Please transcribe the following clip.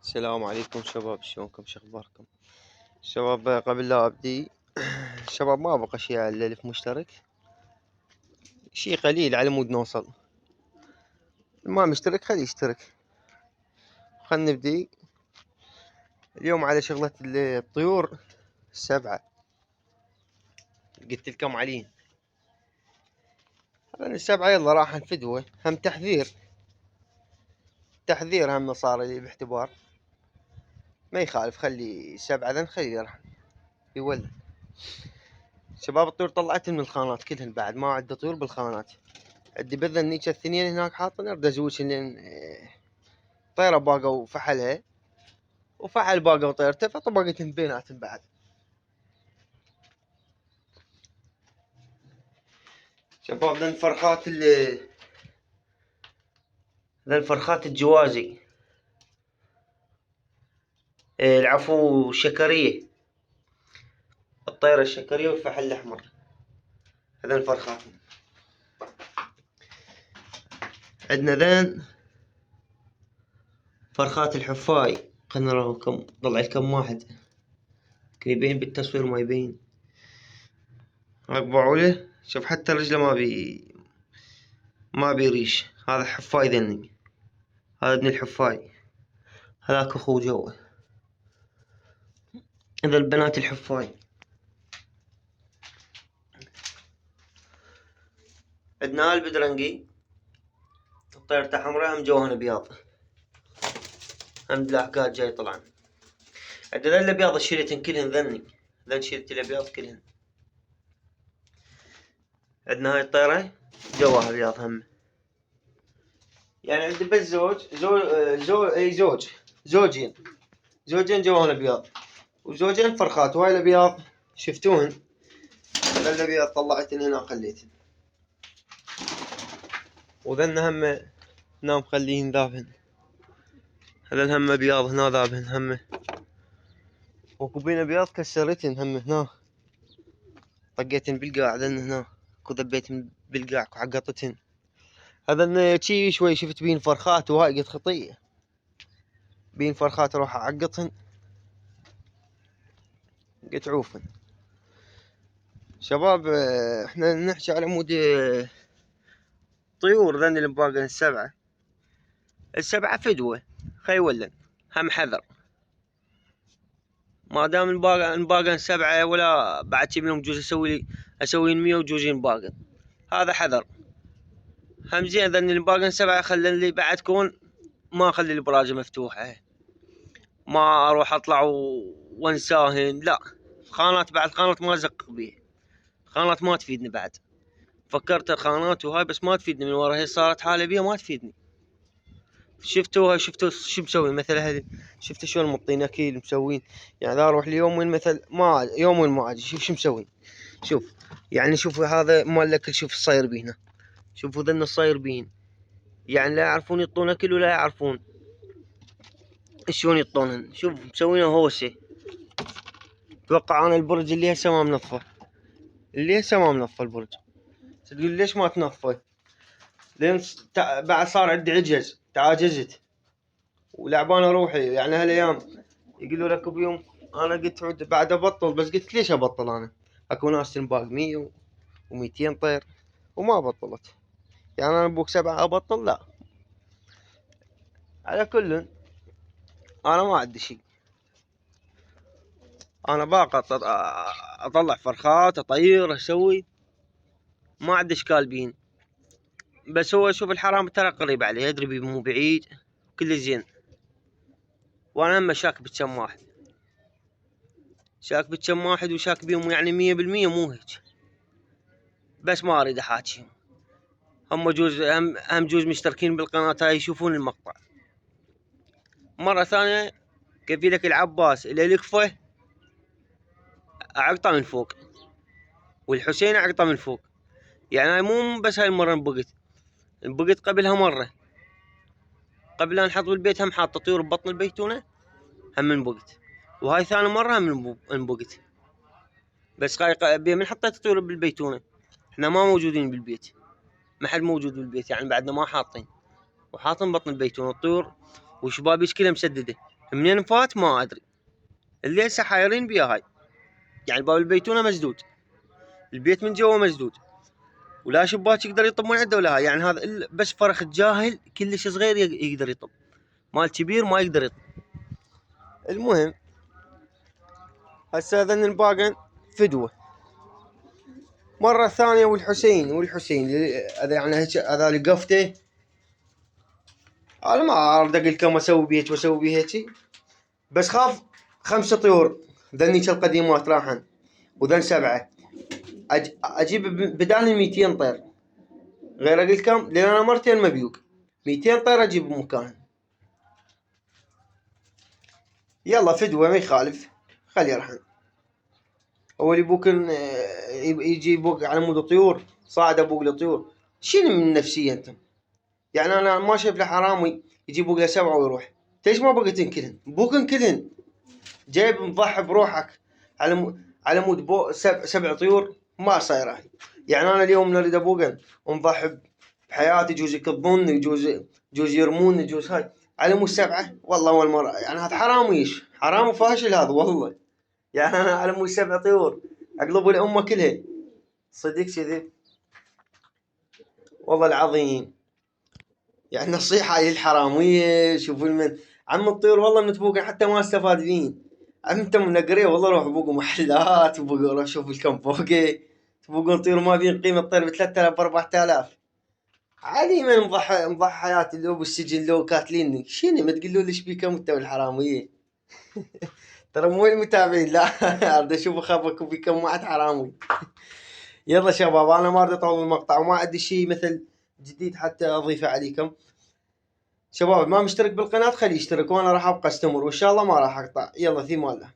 السلام عليكم شباب، شلونكم؟ شخباركم شباب؟ قبل لا ابدي شباب، ما بقى شي على الالف مشترك، شي قليل على مود نوصل. ما مشترك خليه يشترك. خلنا نبدي اليوم على شغلة الطيور السبعة. قلت لكم عليهم هذول السبعة، يلا راح نفدوه. هم تحذير هم صار لي باعتبار ما يخالف. خلي سبعة ذن خليه راح يولد. شباب الطيور طلعت من الخانات كلهن، بعد ما عندي طيور بالخانات. عندي بذل نيكا الثنين هناك حاطن، ارد ازوج لين طيرة باقة وفحلها، وفحل باقة وطيرته، فطبقتهم بيناتهم بعد. شباب ذن الفرخات الجوازي، العفو الشكرية، الطيرة الشكرية والفحل الأحمر. هذين الفرخات. عندنا ذن فرخات الحفاي. خلنا نراكم، طلع لكم واحد يبين بالتصوير ما يبين. اقبعوا له، شوف حتى رجله ما بيريش. هذا حفاي ذني، هذا ابن الحفاي، هذاك اخوه جوا. هذا البنات الحفاي. عندنا البدرنجي، طيرته حمراء، هم جوهن ابيض، هم بلاكات جاي طلعن. عندنا ذن الابيض الشيلتن كلهن، ذن شيلت الابيض كلهن. عندنا هاي الطيرة جواها ابيض هم. يعني عندي بس زوجين جواهن ابيض، وزوجين فرخات. وهاي الابيض شفتوهن، هذا الابيض طلعتن هنا خليتن، وذن هم هنا مخليهن ذابهن. هذا هم ابيض هنا ذابهن هم، وكوبين ابيض كسرتن هم هنا، طقيتن بالقاع. ذن هنا كذبيتن بالقاع وعقطتن. هذا شي شوي شفت بين فرخات، وهاي قد خطية بين فرخات اروح اعقطهن قد عوفن. شباب احنا نحكي على مود طيور. ذن اللي مباقين السبعة فدوة خيولن، هم حذر. ما دام نباقن سبعة، ولا بعد شي منهم جوز اسوي 100 وجوزين باقن، هذا حذر. هم زين ذن اللي باقن سبعة خلن لي بعد كون ما اخلي البراجة مفتوحة، ما اروح اطلع وانساهن. لا، خانات بعد خانات ما ازقق بيه، خانات ما تفيدني. بعد فكرت الخانات وهاي بس ما تفيدني، من ورا هي صارت حالة بيها ما تفيدني. شفتوا شو مسوي مثل هذه؟ شفتوا شلون مطين اكيل مسوين؟ يعني اذا اروح ليوم وين مثل ما يوم وين ما اجي، شوف شو مسوين. شوف يعني شوفوا هذا مال الاكل، شوف الصاير بيهنا، شوفوا ذن الصاير بين. يعني لا يعرفون يطون اكل، ولا يعرفون شلون يطونن. شوف مسوينه هوسه. اتوقع انا البرج اللي هسه ما منظفه، البرج. تقول ليش ما تنظفه؟ لين بعد صار عندي عجز، تعاجزت ولعبان روحي. يعني هالايام يقولوا لك بيوم، انا قلت بعد ابطل، بس قلت ليش ابطل؟ انا اكو ناس تنباق 100 و200 طير وما بطلت. يعني انا بوك 7 ابطل؟ لا. على كل انا ما عندي شيء، انا باقي اطلع فرخات، اطير، اسوي، ما عندي اشكال بين. بس هو شوف الحرام ترى قريب عليه، يدري بي مو بعيد، كل زين. وانا هم شاك بكم واحد، وشاك بيهم يعني 100% مو هيك، بس ما اريد احاكيهم. هم جوز مشتركين بالقناة هاي، يشوفون المقطع. مرة ثانية كفيلك العباس اللي الكفه عقطه من فوق، والحسين عقطه من فوق. يعني مو بس هاي المرة انبقت قبلها مرة، قبل لا نحط بالبيت هم حاطة طيور ببطن البيتونة، هم انبقت. وهاي ثاني مرة هم انبقت. بس من حطيت طيور بالبيتونة، احنا ما موجودين بالبيت، ما حد موجود بالبيت، يعني بعدنا ما حاطين، وحاطين بطن البيتونة الطيور، وشبابيش كلها مسددة. منين فات ما ادري. اللي هسه حايرين بيها هاي، يعني باب البيتونه مسدود، البيت من جوا مسدود، ولا شباك يقدر يطب من عنده ولا هاي. يعني هذا بس فرخ جاهل كلش صغير يقدر يطب، مال كبير ما يقدر يطب. المهم هسه هذن الباقن فدوة. مرة ثانية والحسين هذا يعني هذا اللي قفته. انا ما اعرف اقول لكم اسوي بيت واسوي بيه هيجي، بس خاف 5 طيور ذنيك القديمات راحن، وذن 7 اجيب بدال 200 طير. غير اقول لكم لان انا مرتين مبيوق 200 طير اجيب بمكان. يلا فدوة ما يخالف، خلي يرحن. اول يبوكن يجي يبوق على مود طيور صاعد ابوق لطيور. شنو من النفسية انتم؟ يعني انا ما شايف له حرامي يجي يبوق له 7 ويروح. ليش ما بقيتن كلهن؟ بوكن كلهن. جايب مضحي بروحك على مود 7 طيور ما صايره هاي. يعني انا اليوم نريد ابوقن ومضحي بحياتي، يجوز يكضوني، يجوز يرموني، يجوز هاي على مود 7. والله اول مرة يعني هذا حراميش، حرام فاشل هذا والله. يعني انا على مود 7 طيور اقلب الامه كلها صدق كذي والله العظيم. يعني نصيحة للحرامية، شوفوا عم الطيور والله من تبوقن حتى ما استفاد فين. انتم منقريه والله روحوا بوقوا محلات، وبوقوا روح شوفوا الكم فوقي. تبوقون طيور ما بين قيمة الطير ب 3000 ب 4000. عادي من مضحي حياتي اللي هو بالسجن لو كاتليني. شنو ما تقولوا ليش بيكم انتم الحرامية؟ ترى مو المتابعين لا اريد اشوف اخبركم بكم واحد حرامي. يلا شباب انا ما اريد اطول المقطع وما عندي شيء مثل جديد حتى اضيفه عليكم. شباب ما مشترك بالقناة خليه يشترك، وانا راح ابقى استمر وان شاء الله ما راح اقطع. يلا في ماله.